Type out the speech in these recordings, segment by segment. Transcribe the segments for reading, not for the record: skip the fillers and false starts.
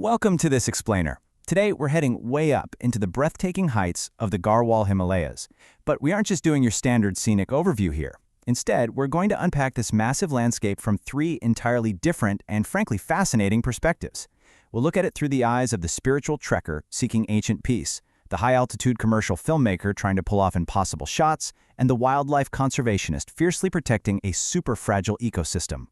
Welcome to this explainer. Today we're heading way up into the breathtaking heights of the Garhwal Himalayas. But we aren't just doing your standard scenic overview here. Instead, we're going to unpack this massive landscape from three entirely different and frankly fascinating perspectives. We'll look at it through the eyes of the spiritual trekker seeking ancient peace, the high-altitude commercial filmmaker trying to pull off impossible shots, and the wildlife conservationist fiercely protecting a super fragile ecosystem.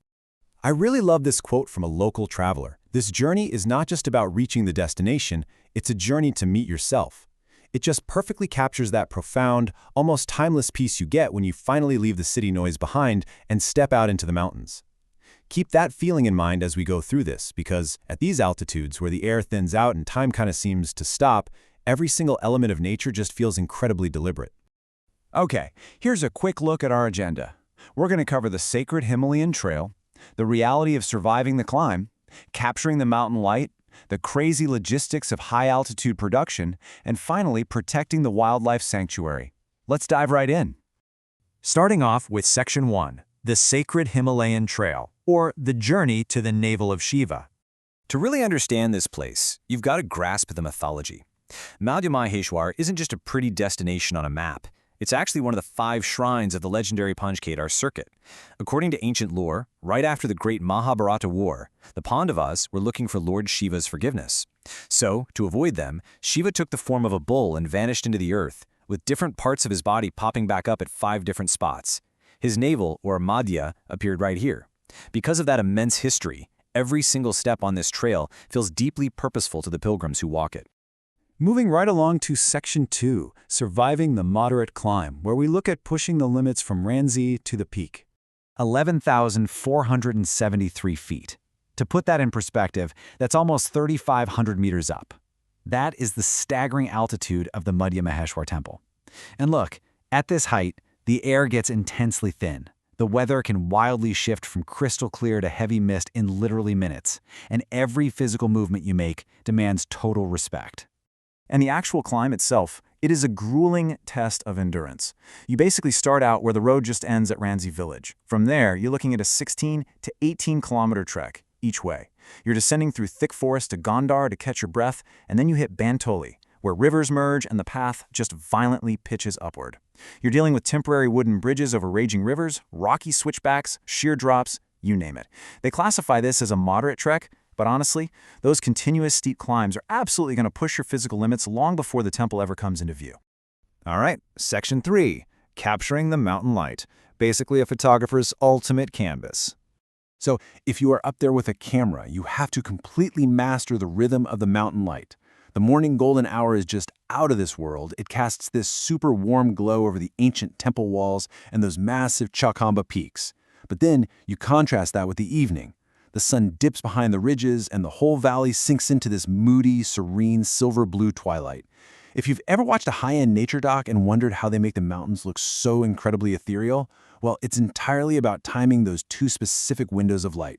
I really love this quote from a local traveler. This journey is not just about reaching the destination, it's a journey to meet yourself. It just perfectly captures that profound, almost timeless peace you get when you finally leave the city noise behind and step out into the mountains. Keep that feeling in mind as we go through this, because at these altitudes where the air thins out and time kind of seems to stop, every single element of nature just feels incredibly deliberate. Okay, here's a quick look at our agenda. We're going to cover the sacred Himalayan trail, the reality of surviving the climb, capturing the mountain light, the crazy logistics of high-altitude production, and finally protecting the wildlife sanctuary. Let's dive right in. Starting off with Section 1, the sacred Himalayan trail, or the journey to the navel of Shiva. To really understand this place, you've got to grasp the mythology. Madhmaheshwar isn't just a pretty destination on a map. It's actually one of the 5 shrines of the legendary Panch Kedar circuit. According to ancient lore, right after the great Mahabharata war, the Pandavas were looking for Lord Shiva's forgiveness. So, to avoid them, Shiva took the form of a bull and vanished into the earth, with different parts of his body popping back up at 5 different spots. His navel, or Madhya, appeared right here. Because of that immense history, every single step on this trail feels deeply purposeful to the pilgrims who walk it. Moving right along to Section 2, Surviving the Moderate Climb, where we look at pushing the limits from Ransi to the peak. 11,473 feet. To put that in perspective, that's almost 3,500 meters up. That is the staggering altitude of the Madhmaheshwar Temple. And look, at this height, the air gets intensely thin. The weather can wildly shift from crystal clear to heavy mist in literally minutes, and every physical movement you make demands total respect. And the actual climb itself, it is a grueling test of endurance. You basically start out where the road just ends at Ransi village. From there, you're looking at a 16 to 18-kilometer trek each way. You're descending through thick forest to Gondar to catch your breath, and then you hit Bantoli, where rivers merge and the path just violently pitches upward. You're dealing with temporary wooden bridges over raging rivers, rocky switchbacks, sheer drops, you name it. They classify this as a moderate trek, but honestly, those continuous steep climbs are absolutely going to push your physical limits long before the temple ever comes into view. All right, Section 3, Capturing the Mountain Light, basically a photographer's ultimate canvas. So, if you are up there with a camera, you have to completely master the rhythm of the mountain light. The morning golden hour is just out of this world. It casts this super warm glow over the ancient temple walls and those massive Chakhamba peaks. But then you contrast that with the evening. The sun dips behind the ridges, and the whole valley sinks into this moody, serene, silver-blue twilight. If you've ever watched a high-end nature doc and wondered how they make the mountains look so incredibly ethereal, well, it's entirely about timing those 2 specific windows of light.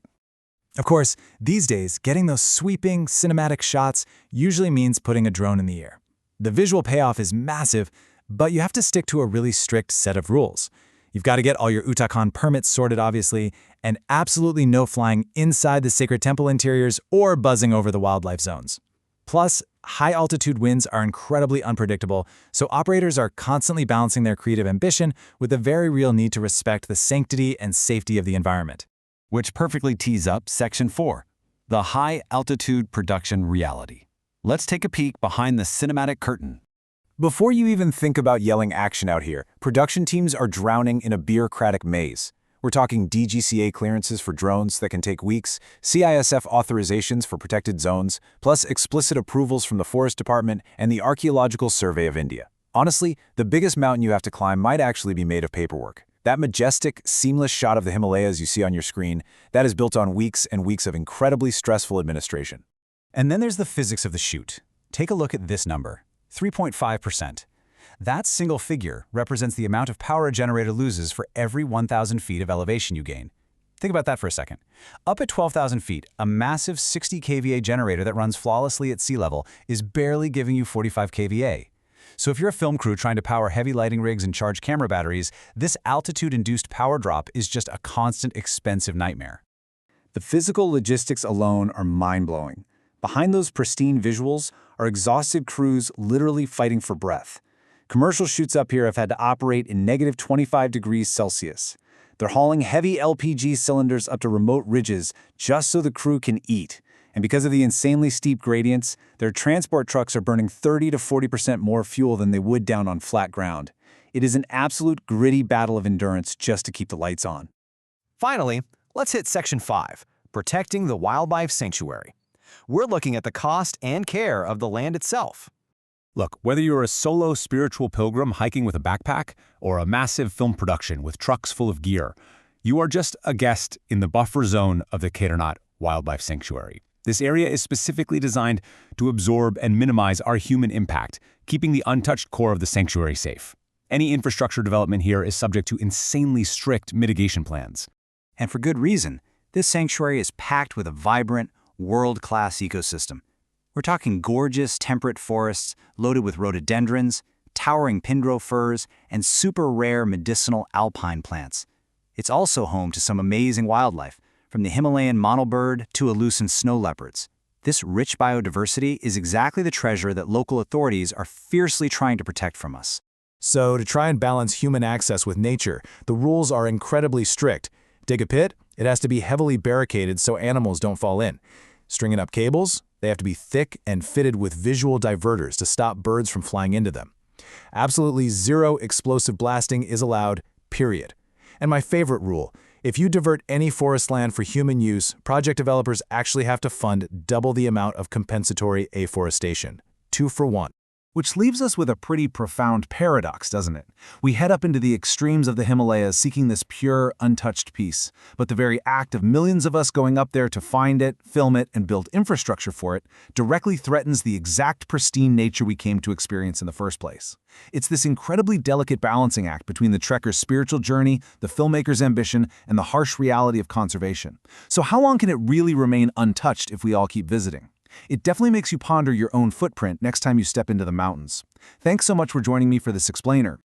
Of course, these days, getting those sweeping, cinematic shots usually means putting a drone in the air. The visual payoff is massive, but you have to stick to a really strict set of rules. You've got to get all your Uttarakhand permits sorted, obviously, and absolutely no flying inside the sacred temple interiors or buzzing over the wildlife zones. Plus, high-altitude winds are incredibly unpredictable, so operators are constantly balancing their creative ambition with a very real need to respect the sanctity and safety of the environment. Which perfectly tees up Section 4, the high-altitude production reality. Let's take a peek behind the cinematic curtain. Before you even think about yelling action out here, production teams are drowning in a bureaucratic maze. We're talking DGCA clearances for drones that can take weeks, CISF authorizations for protected zones, plus explicit approvals from the Forest Department and the Archaeological Survey of India. Honestly, the biggest mountain you have to climb might actually be made of paperwork. That majestic, seamless shot of the Himalayas you see on your screen, that is built on weeks and weeks of incredibly stressful administration. And then there's the physics of the shoot. Take a look at this number. 3.5%. That single figure represents the amount of power a generator loses for every 1,000 feet of elevation you gain. Think about that for a second. Up at 12,000 feet, a massive 60 kVA generator that runs flawlessly at sea level is barely giving you 45 kVA. So if you're a film crew trying to power heavy lighting rigs and charge camera batteries, this altitude-induced power drop is just a constant, expensive nightmare. The physical logistics alone are mind-blowing. Behind those pristine visuals are exhausted crews literally fighting for breath. Commercial shoots up here have had to operate in -25 degrees Celsius. They're hauling heavy LPG cylinders up to remote ridges just so the crew can eat. And because of the insanely steep gradients, their transport trucks are burning 30 to 40% more fuel than they would down on flat ground. It is an absolute gritty battle of endurance just to keep the lights on. Finally, let's hit Section 5, Protecting the Wildlife Sanctuary. We're looking at the cost and care of the land itself. Look, whether you're a solo spiritual pilgrim hiking with a backpack or a massive film production with trucks full of gear, you are just a guest in the buffer zone of the Kedarnath Wildlife Sanctuary. This area is specifically designed to absorb and minimize our human impact, keeping the untouched core of the sanctuary safe. Any infrastructure development here is subject to insanely strict mitigation plans. And for good reason. This sanctuary is packed with a vibrant, world-class ecosystem. We're talking gorgeous, temperate forests loaded with rhododendrons, towering pindro firs, and super rare medicinal alpine plants. It's also home to some amazing wildlife, from the Himalayan monobird to elusive snow leopards. This rich biodiversity is exactly the treasure that local authorities are fiercely trying to protect from us. So, to try and balance human access with nature, the rules are incredibly strict. Dig a pit, it has to be heavily barricaded so animals don't fall in. Stringing up cables, they have to be thick and fitted with visual diverters to stop birds from flying into them. Absolutely zero explosive blasting is allowed, period. And my favorite rule, if you divert any forest land for human use, project developers actually have to fund double the amount of compensatory afforestation. 2 for 1. Which leaves us with a pretty profound paradox, doesn't it? We head up into the extremes of the Himalayas seeking this pure, untouched peace. But the very act of millions of us going up there to find it, film it, and build infrastructure for it directly threatens the exact pristine nature we came to experience in the first place. It's this incredibly delicate balancing act between the trekker's spiritual journey, the filmmaker's ambition, and the harsh reality of conservation. So how long can it really remain untouched if we all keep visiting? It definitely makes you ponder your own footprint next time you step into the mountains. Thanks so much for joining me for this explainer.